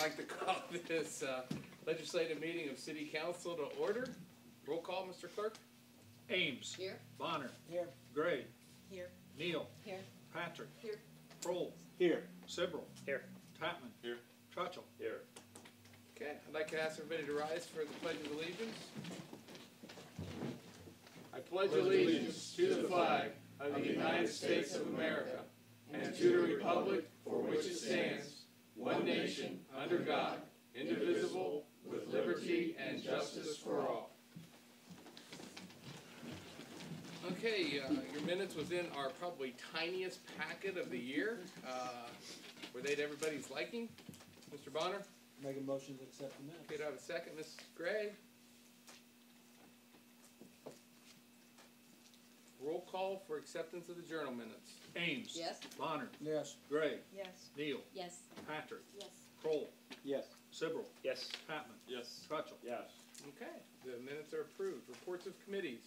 like to call this legislative meeting of City Council to order. Roll call, Mr. Clerk. Ames. Here. Bonner. Here. Gray. Here. Neal. Here. Patrick. Here. Kroll. Here. Sibrel. Here. Tatman. Here. Trutchell. Here. Okay, I'd like to ask everybody to rise for the Pledge of Allegiance. I pledge allegiance to the flag of the United States of America and to the republic for which it stands, one nation, under God, indivisible, with liberty and justice for all. Okay, your minutes was in our probably tiniest packet of the year. Were they to everybody's liking? Mr. Bonner? Make a motion to accept the minutes. Okay, do I have a second? Ms. Gray? Roll call for acceptance of the journal minutes. Ames. Yes. Bonner. Yes. Gray. Yes. Neal. Yes. Patrick. Yes. Kroll. Yes. Sibrel. Yes. Tatman. Yes. Trutchell. Yes. Okay, the minutes are approved. Reports of committees.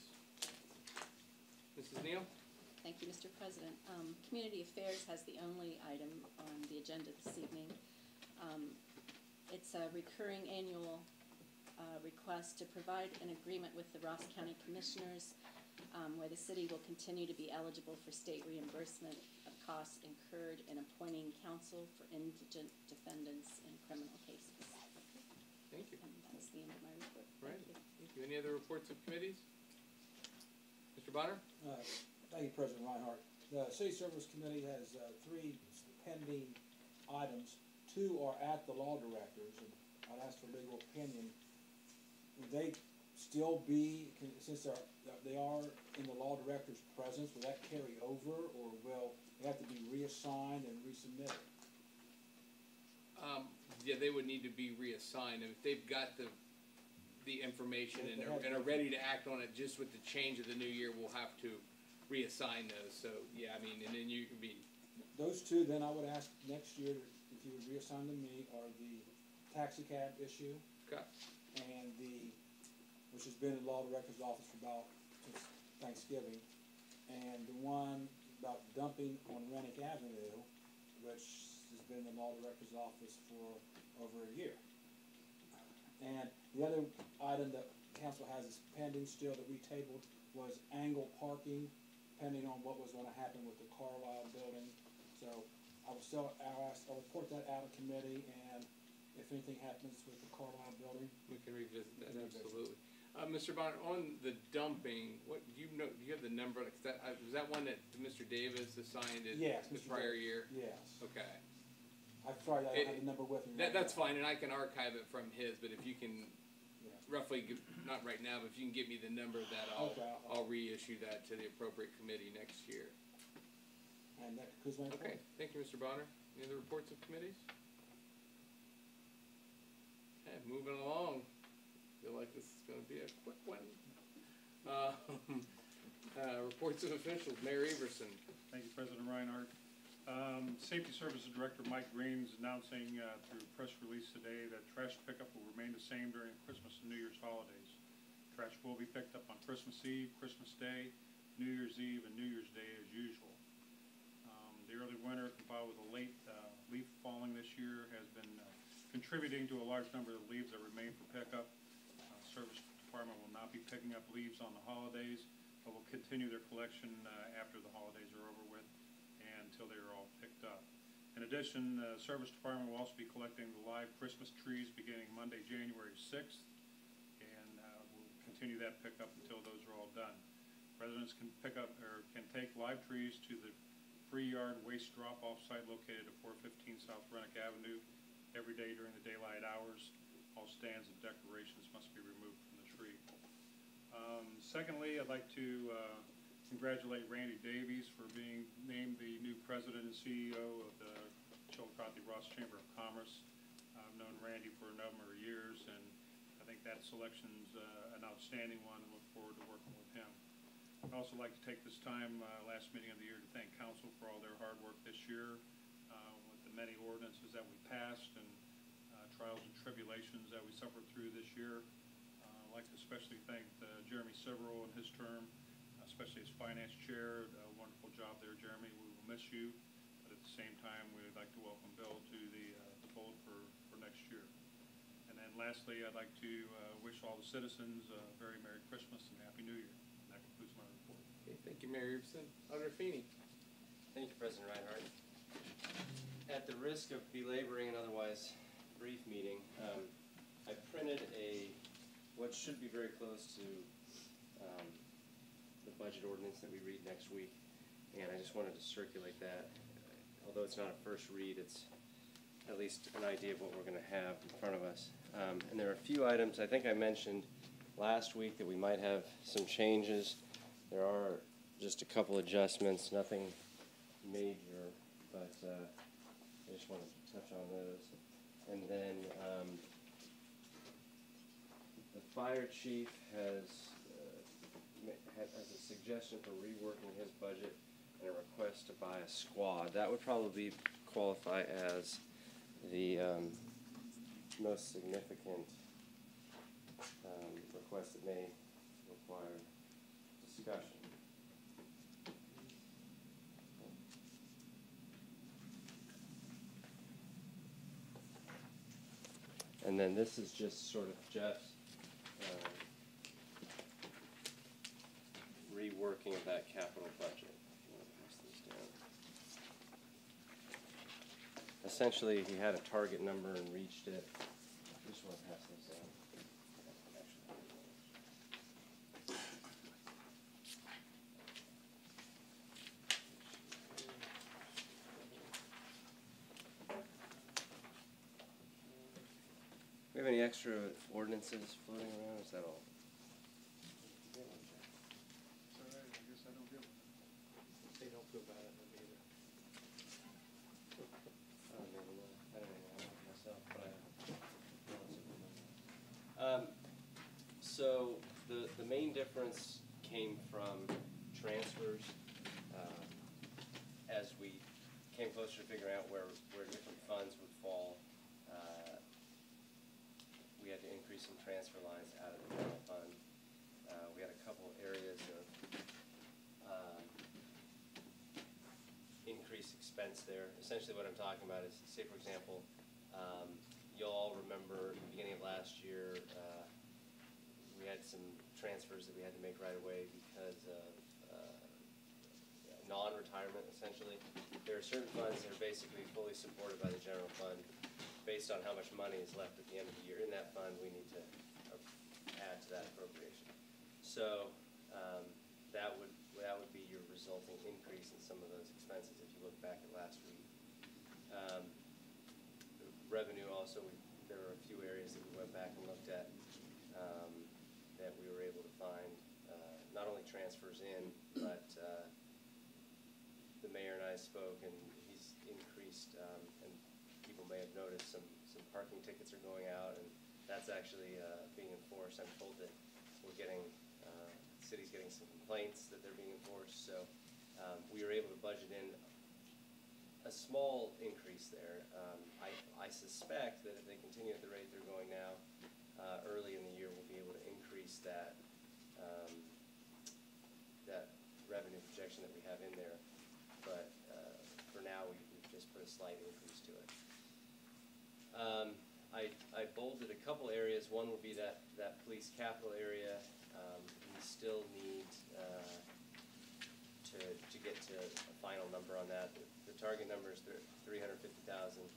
Mrs. Neal? Thank you, Mr. President. Community Affairs has the only item on the agenda this evening. It's a recurring annual request to provide an agreement with the Ross County Commissioners where the city will continue to be eligible for state reimbursement of costs incurred in appointing counsel for indigent defendants in criminal cases. Thank you. And that's the end of my report. Right. Thank you. Thank you. Any other reports of committees? Mr. Bonner? Thank you, President Reinhardt. The City Service Committee has 3 pending items. 2 are at the law directors, and I'd ask for legal opinion. Would they still be, since they are in the law director's presence, will that carry over, or will they have to be reassigned and resubmitted? Yeah, they would need to be reassigned. And if they've got the information and are ready to act on it just with the change of the new year, we'll have to reassign those. So, yeah, I mean, and then you can be... Those 2, then I would ask next year if you would reassign to me, are the taxi cab issue. Okay. And which has been in the law director's office for about since Thanksgiving, and the one about dumping on Rennick Avenue, which has been in the law director's office for over a year. And the other item that council has is pending still that we tabled was angle parking, depending on what was going to happen with the Carlisle building. So I'll report that out of committee, and if anything happens with the Carlisle building, We can revisit that, absolutely. Mr. Bonner, on the dumping, what do you know? Do you have the number? Was that one that Mr. Davis assigned it yes, the Mr. prior Davis. year? Yes. Okay. I'm sorry, I don't have the number with me. That's fine, and I can archive it from his. But if you can Yeah. roughly, not right now, but if you can give me the number, that I'll reissue that to the appropriate committee next year. And that concludes my report. Okay, thank you, Mr. Bonner. Any other reports of committees? Okay, moving along. Feel like this is going to be a quick one. Reports of officials. Mayor Everson. Thank you, President Reinhardt. Safety Services Director Mike Green is announcing through a press release today that trash pickup will remain the same during Christmas and New Year's holidays. Trash will be picked up on Christmas Eve, Christmas Day, New Year's Eve, and New Year's Day as usual. The early winter, combined with a late leaf falling this year, has been contributing to a large number of leaves that remain for pickup. Service Department will not be picking up leaves on the holidays, but will continue their collection after the holidays are over with and until they are all picked up. In addition, the Service Department will also be collecting the live Christmas trees beginning Monday, January 6th, and we'll continue that pickup until those are all done. Residents can pick up or can take live trees to the free yard waste drop-off site located at 415 South Rennick Avenue every day during the daylight hours. All stands and decorations must be removed from the tree. Secondly, I'd like to congratulate Randy Davies for being named the new president and CEO of the Chillicothe Ross Chamber of Commerce. I've known Randy for a number of years, and I think that selection's an outstanding one, and look forward to working with him. I'd also like to take this time, last meeting of the year, to thank council for all their hard work this year with the many ordinances that we passed and trials and tribulations that we suffered through this year. I'd like to especially thank Jeremy Sibrel in his term, especially as finance chair. A wonderful job there, Jeremy. We will miss you, but at the same time, we'd like to welcome Bill to the fold for next year. And lastly, I'd like to wish all the citizens a very Merry Christmas and Happy New Year. And that concludes my report. Okay, thank you, Mayor Everson. Alder Feeney. Thank you, President Reinhardt. At the risk of belaboring an otherwise brief meeting, I printed what should be very close to the budget ordinance that we read next week, and I just wanted to circulate that. Although it's not a first read, it's at least an idea of what we're going to have in front of us. And there are a few items I think I mentioned last week that we might have some changes. There are just a couple adjustments, nothing major, but I just wanted to touch on those. And then the fire chief has a suggestion for reworking his budget and a request to buy a squad. That would probably qualify as the most significant request that may require discussion. And then this is just sort of Jeff's reworking of that capital budget. I'm gonna pass these down. Essentially, he had a target number and reached it. I just want to pass those down. Do we have any extra ordinances floating around? Is that all? It's all right. I guess I don't deal with it. They don't feel bad at them either. I don't even know. I don't even know myself, but so the main difference came from transfers. As we came closer to figuring out where different funds would fall, we had to increase some transfer lines out of the general fund. We had a couple areas of increased expense there. Essentially what I'm talking about is, say for example, you'll all remember at the beginning of last year, we had some transfers that we had to make right away because of non-retirement, essentially. There are certain funds that are basically fully supported by the general fund. Based on how much money is left at the end of the year in that fund, we need to add to that appropriation. So that would be your resulting increase in some of those expenses if you look back at last week. Revenue also, there are a few areas that we went back and looked at that we were able to find not only transfers in, but the mayor and I spoke, and he's increased, and people may have noticed some parking tickets are going out, and that's actually being enforced. I'm told that we're getting, the city's getting some complaints that they're being enforced, so we were able to budget in a small increase there. I suspect that if they continue at the rate they're going now, early in the year we'll be able to increase that that revenue projection that we have in there. But for now, we've just put a slight increase to it. I bolded a couple areas. One would be that police capital area. We still need to get to a final number on that. The target number is $350,000.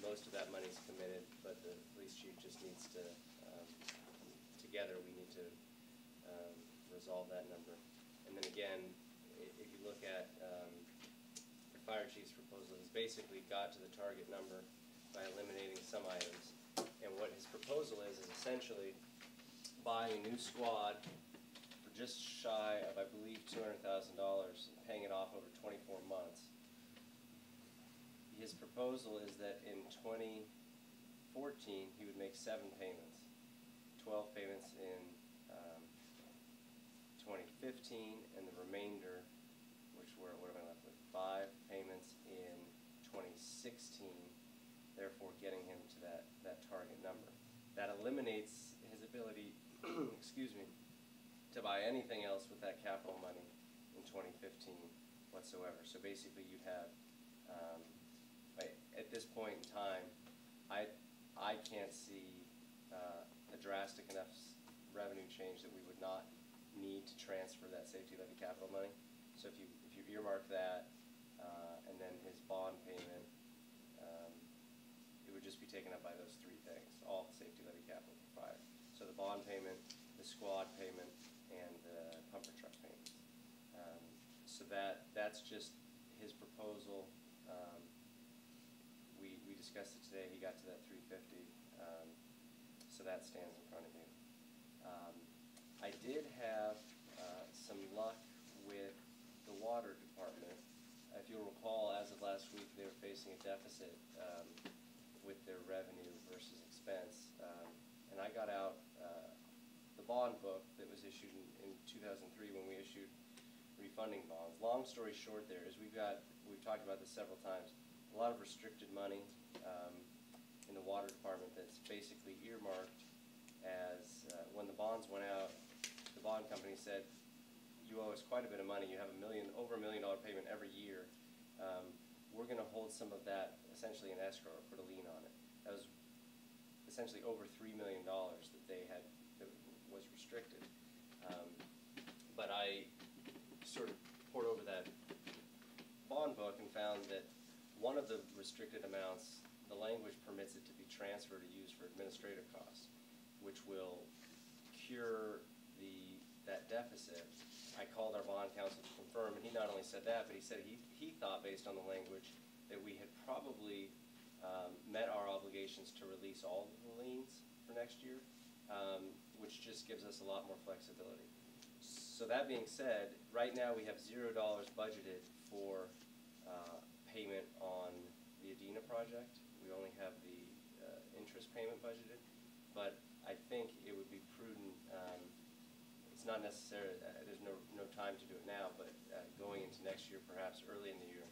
Most of that money is committed, but the police chief just needs to, together we need to resolve that number. And then again, if you look at the fire chief's proposal, he's basically got to the target number by eliminating some items. And what his proposal is essentially buying a new squad for just shy of, I believe, $200,000 and paying it off over 24 months. His proposal is that in 2014 he would make 7 payments, 12 payments in 2015, and the remainder, which were, what am I left with, 5 payments in 2016, therefore getting him to that target number. That eliminates his ability, excuse me, to buy anything else with that capital money in 2015 whatsoever. So basically you'd have, at this point in time, I can't see a drastic enough revenue change that we would not need to transfer that safety levy capital money. So if you earmark that, and then his bond payment, it would just be taken up by those three things, all the safety levy capital for fire. So the bond payment, the squad payment, and the pumper truck payments. So that's just his proposal. We discussed it today. He got to that 350. So that stands in front of you. I did have some luck with the water department. If you'll recall, as of last week, they were facing a deficit with their revenue versus expense. And I got out the bond book that was issued in 2003 when we issued refunding bonds. Long story short there is we've talked about this several times, a lot of restricted money in the water department that's basically earmarked as, when the bonds went out, the bond company said, you owe us quite a bit of money, you have over $1 million payment every year. We're going to hold some of that essentially in escrow or put a lien on it. That was essentially over $3 million that was restricted. But I sort of poured over that bond book and found that one of the restricted amounts, the language permits it to be transferred or used for administrative costs, which will cure that deficit. I called our bond counsel to confirm, and he not only said that, but he said he thought, based on the language, that we had probably met our obligations to release all of the liens for next year, which just gives us a lot more flexibility. So that being said, right now we have $0 budgeted for payment on the Adena project. We only have the interest payment budgeted, but I think it would be prudent. It's not necessary. There's no time to do it now, but going into next year, perhaps early in the year,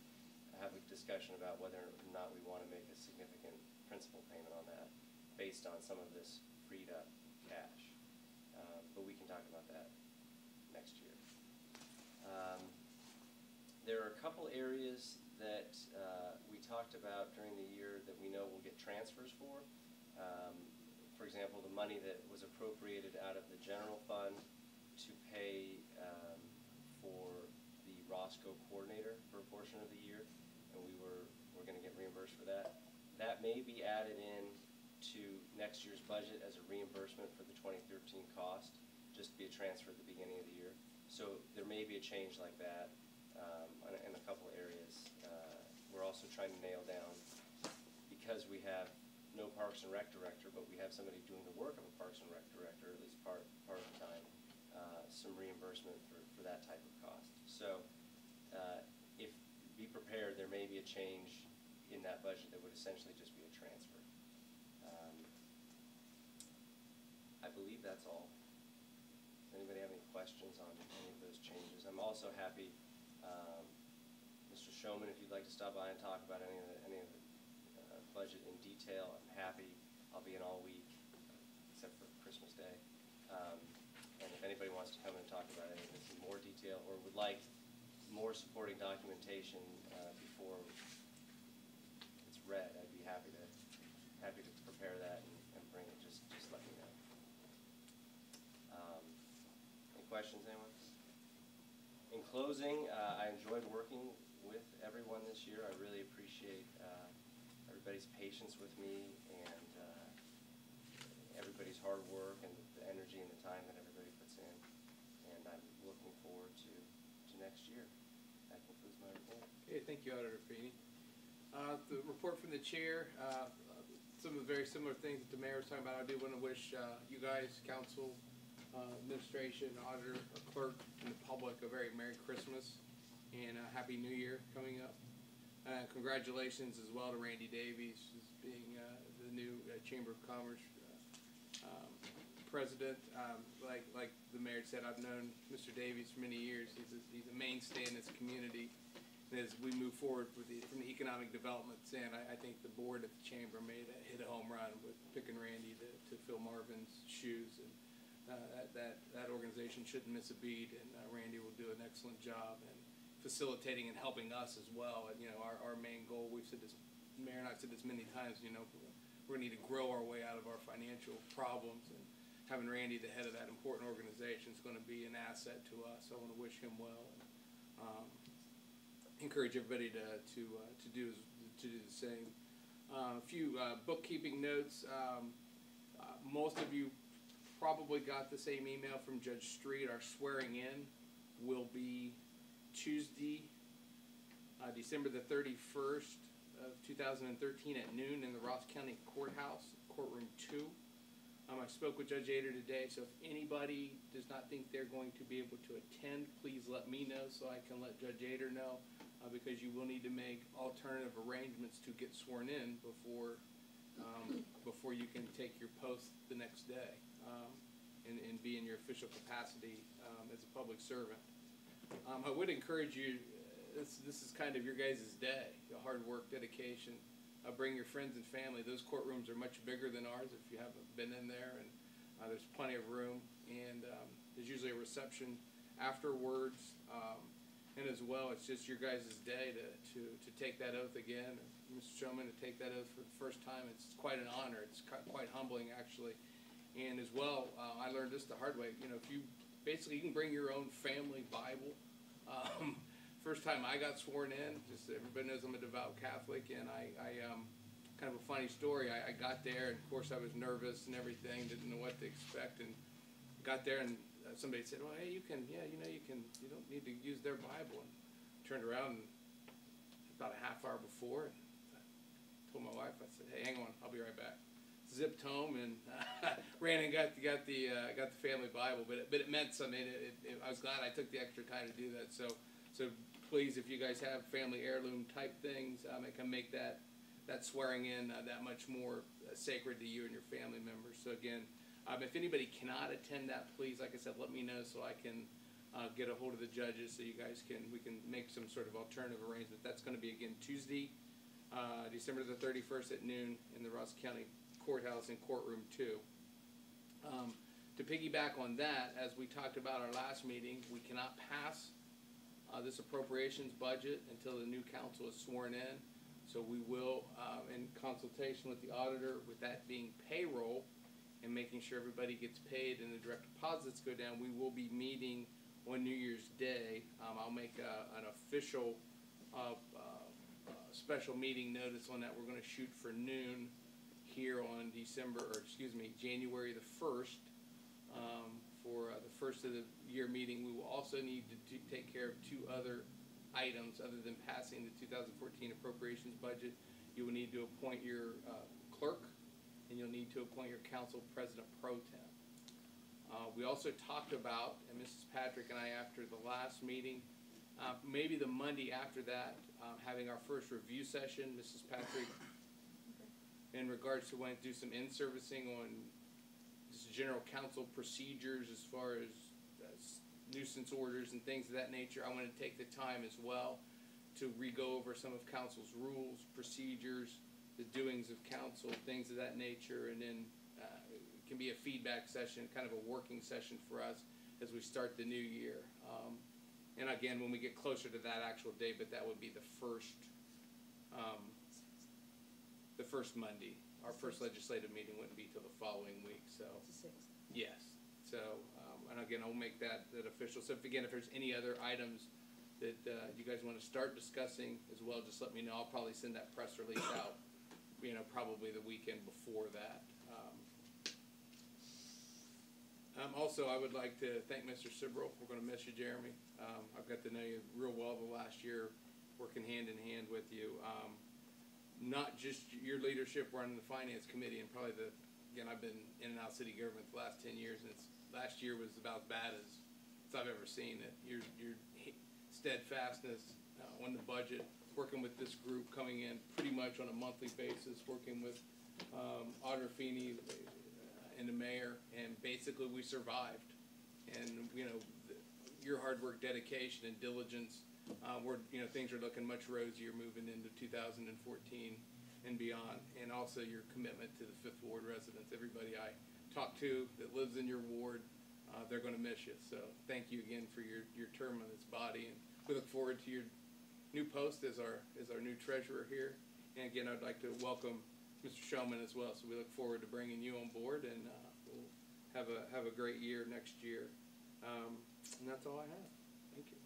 have a discussion about whether or not we want to make a significant principal payment on that, based on some of this freed up cash. But we can talk about that next year. There are a couple areas that we talked about during the year that we know we'll get transfers for. For example, the money that was appropriated out of the general fund to pay for the Roscoe coordinator for a portion of the year, and we're going to get reimbursed for that. That may be added in to next year's budget as a reimbursement for the 2013 cost, just be a transfer at the beginning of the year. So there may be a change like that in a couple areas. We're also trying to nail down, because we have no Parks and Rec director, but we have somebody doing the work of a Parks and Rec director, at least part of the time, some reimbursement for that type of cost. So be prepared, there may be a change in that budget that would essentially just be a transfer. I believe that's all. Does anybody have any questions on any of those changes? I'm also happy, Mr. Showman, if you'd like to stop by and talk about any of the budget in detail, I'm happy. I'll be in all week, except for Christmas Day. And if anybody wants to come and talk about any of this in more detail, or would like more supporting documentation before it's read, I'd be happy to prepare that and bring it. Just let me know. Any questions, anyone? In closing, I enjoyed working with everyone this year. I really appreciate everybody's patience with me and everybody's hard work and the energy and the time that everybody puts in. And I'm looking forward to next year. That concludes my report. Okay, thank you, Auditor Feeney. The report from the chair, some of the very similar things that the mayor was talking about. I do want to wish you guys, council, administration, auditor, clerk, and the public a very Merry Christmas and a Happy New Year coming up. Congratulations as well to Randy Davies as being the new Chamber of Commerce president. Like the mayor said, I've known Mr. Davies for many years. He's a mainstay in this community. And as we move forward from the economic development stand, I think the board at the chamber hit a home run with picking Randy to fill Marvin's shoes. And that organization shouldn't miss a beat, and Randy will do an excellent job in facilitating and helping us as well. And, our main goal, we've said this, Mayor and I've said this many times, we're going to need to grow our way out of our financial problems, and having Randy the head of that important organization is going to be an asset to us. I want to wish him well, and encourage everybody to do the same. A few bookkeeping notes. Most of you probably got the same email from Judge Street. Our swearing in will be Tuesday, December the 31st of 2013 at noon in the Ross County Courthouse, Courtroom 2. I spoke with Judge Ader today, so if anybody does not think they're going to be able to attend, please let me know so I can let Judge Ader know, because you will need to make alternative arrangements to get sworn in before you can take your post the next day and be in your official capacity as a public servant. I would encourage you, this is kind of your guys' day, hard work, dedication. Bring your friends and family. Those courtrooms are much bigger than ours if you haven't been in there, and there's plenty of room. And there's usually a reception afterwards, and as well, it's just your guys' day to take that oath again. Mr. Showman, to take that oath for the first time, it's quite an honor. It's quite humbling, actually. And as well, I learned this the hard way. You know, if you can bring your own family Bible. First time I got sworn in, just everybody knows I'm a devout Catholic, and I kind of a funny story. I got there, and of course I was nervous and everything, didn't know what to expect, and got there, and somebody said, "Well, hey, you don't need to use their Bible." And turned around, and about a half hour before, and I told my wife, I said, "Hey, hang on, I'll be right back." Zipped home and ran and got the family Bible, but it meant something. I was glad I took the extra time to do that. So please, if you guys have family heirloom type things, it can make that swearing in that much more sacred to you and your family members. So again, if anybody cannot attend that, please, like I said, let me know so I can get a hold of the judges so you guys we can make some sort of alternative arrangement. That's going to be again Tuesday, December the 31st at noon in the Ross County Courthouse in Courtroom 2. To piggyback on that, as we talked about our last meeting, we cannot pass this appropriations budget until the new council is sworn in. So we will, in consultation with the auditor, with that being payroll and making sure everybody gets paid and the direct deposits go down, we will be meeting on New Year's Day. I'll make an official special meeting notice on that. We're going to shoot for noon here on January the 1st. For the first of the year meeting, we will also need to take care of two other items other than passing the 2014 appropriations budget. You will need to appoint your clerk, and you'll need to appoint your council president pro tem. We also talked about, and Mrs. Patrick and I after the last meeting, maybe the Monday after that, having our first review session. Mrs. Patrick, in regards to wanting to do some in-servicing on just general council procedures as far as nuisance orders and things of that nature. I want to take the time as well to re-go over some of council's rules, procedures, the doings of council, things of that nature, and then it can be a feedback session, kind of a working session for us as we start the new year. And again, when we get closer to that actual date, but that would be the first Monday. Our first legislative meeting wouldn't be till the following week. So yes. So and again, I'll make that official. So if there's any other items that you guys want to start discussing as well, just let me know. I'll probably send that press release out, probably the weekend before that. Also, I would like to thank Mr. Sibrel. We're going to miss you, Jeremy. I've got to know you real well the last year, working hand in hand with you. Not just your leadership running the finance committee, and probably I've been in and out of city government the last 10 years, and last year was about as bad as I've ever seen it. Your steadfastness on the budget, working with this group, coming in pretty much on a monthly basis, working with Auditor Feeney and the mayor, and basically we survived. And your hard work, dedication, and diligence. Things are looking much rosier moving into 2014 and beyond, and also your commitment to the 5th Ward residents. Everybody I talk to that lives in your ward, they're going to miss you. So thank you again for your term on this body, and we look forward to your new post as our new treasurer here. And again, I'd like to welcome Mr. Showman as well. So we look forward to bringing you on board, and we'll have a great year next year. And that's all I have. Thank you.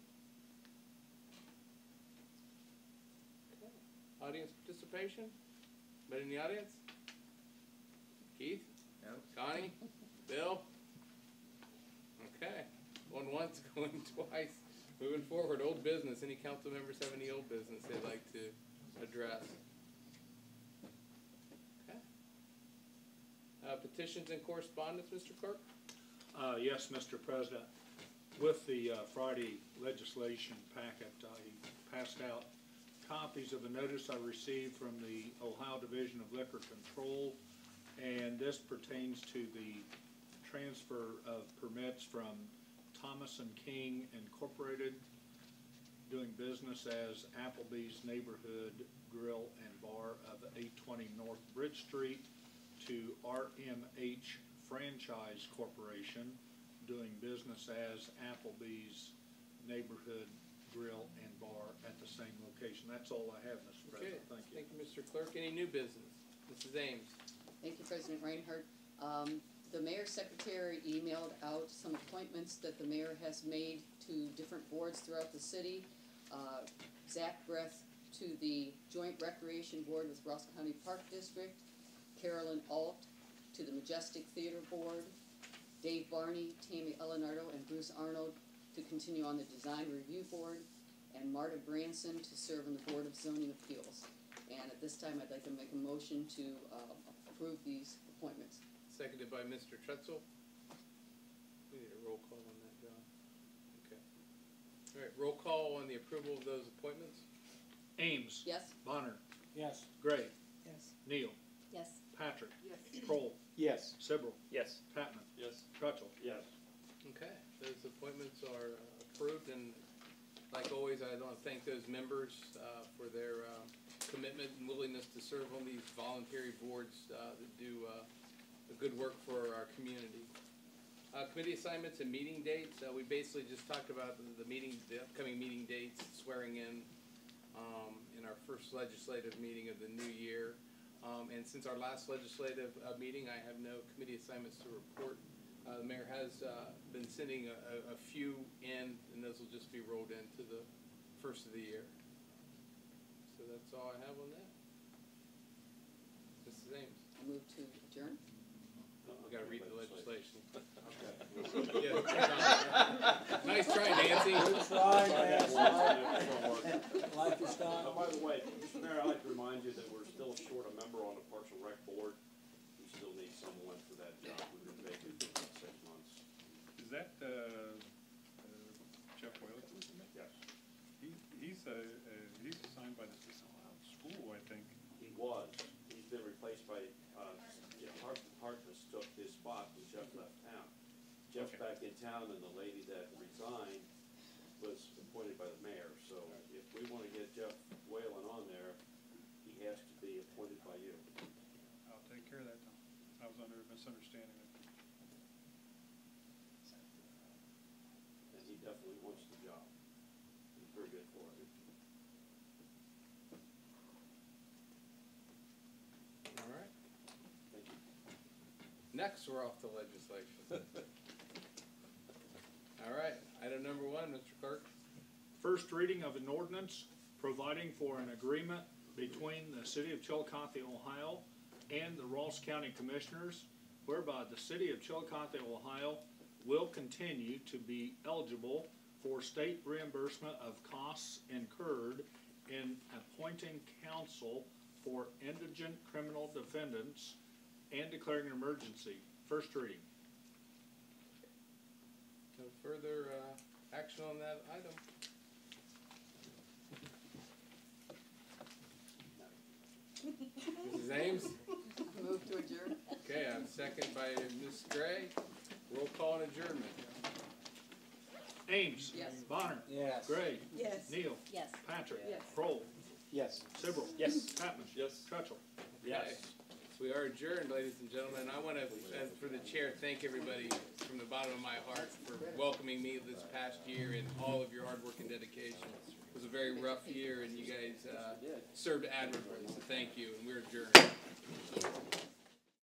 Okay. Audience participation? Anybody in the audience? Keith? No. Connie? Bill? Okay. Going once, going twice. Moving forward, old business. Any council members have any old business they'd like to address? Okay. Petitions and correspondence, Mr. Clerk? Yes, Mr. President. With the Friday legislation packet, I passed out copies of a notice I received from the Ohio Division of Liquor Control, and this pertains to the transfer of permits from Thomas and King Incorporated, doing business as Applebee's Neighborhood Grill and Bar of 820 North Bridge Street, to RMH Franchise Corporation, doing business as Applebee's Neighborhood Grill and Bar at the same location. That's all I have, Mr. President. Okay. Thank you. Thank you, Mr. Clerk. Any new business? Mrs. Ames? Thank you, President Reinhardt. The mayor's secretary emailed out some appointments that the mayor has made to different boards throughout the city. Zach Breath to the Joint Recreation Board with Ross County Park District, Carolyn Alt to the Majestic Theater Board, Dave Barney, Tammy Elenardo, and Bruce Arnold to continue on the Design Review Board, and Marta Branson to serve on the Board of Zoning Appeals. And at this time, I'd like to make a motion to approve these appointments. Seconded by Mr. Trutzel. We need a roll call on that, John. Okay. All right, roll call on the approval of those appointments. Ames. Yes? Bonner. Yes. Gray. Yes. Neal. Yes. Patrick. Yes. Kroll. Yes. Sibrel. Yes. Patman. Yes. Trutzel. Yes. Okay, those appointments are approved, and like always, I want to thank those members for their commitment and willingness to serve on these voluntary boards that do good work for our community. Committee assignments and meeting dates. We basically just talked about the upcoming meeting dates, swearing in our first legislative meeting of the new year. And since our last legislative meeting, I have no committee assignments to report. The mayor has been sending a few in, and those will just be rolled into the first of the year. So that's all I have on that. Mrs. Ames. I move to adjourn. We got to read the legislation. Yeah. Nice try, Nancy. Good try, Nancy. Like your style. By the way, Mr. Mayor, I'd like to remind you that we're still short a member on the Parks and Rec Board. We still need someone for that job. We've been vacant for about 6 months. Is that Jeff Whalen? Yes. He's assigned by the school, I think. He was. He's been replaced by, Harkness took his spot when Jeff left town. Jeff's Okay. back in town, and the lady that resigned was appointed by the mayor. So if we want to get Jeff Whalen on there, he has to be appointed by you. I'll take care of that, Tom. I was under a misunderstanding. And he definitely wants the job. He's very good for it. All right. Thank you. Next, we're off to legislation. All right. Item number 1, Mr. Clerk. First reading of an ordinance providing for an agreement between the City of Chillicothe, Ohio and the Ross County Commissioners, whereby the City of Chillicothe, Ohio will continue to be eligible for state reimbursement of costs incurred in appointing counsel for indigent criminal defendants and declaring an emergency. First reading. No further action on that item. Mrs. Ames? Move to adjourn. Okay, I'm second by Ms. Gray. Roll call and adjournment. Ames. Yes. Bonner. Yes. Gray. Yes. Neal. Yes. Patrick. Yes. Kroll. Yes. Sibrel. Yes. Patman. Yes. Trutzel. Okay. So we are adjourned, ladies and gentlemen. I want to, for the chair, thank everybody from the bottom of my heart for welcoming me this past year and all of your hard work and dedication. It was a very rough year, and you guys served admirably, so thank you, and we're adjourned.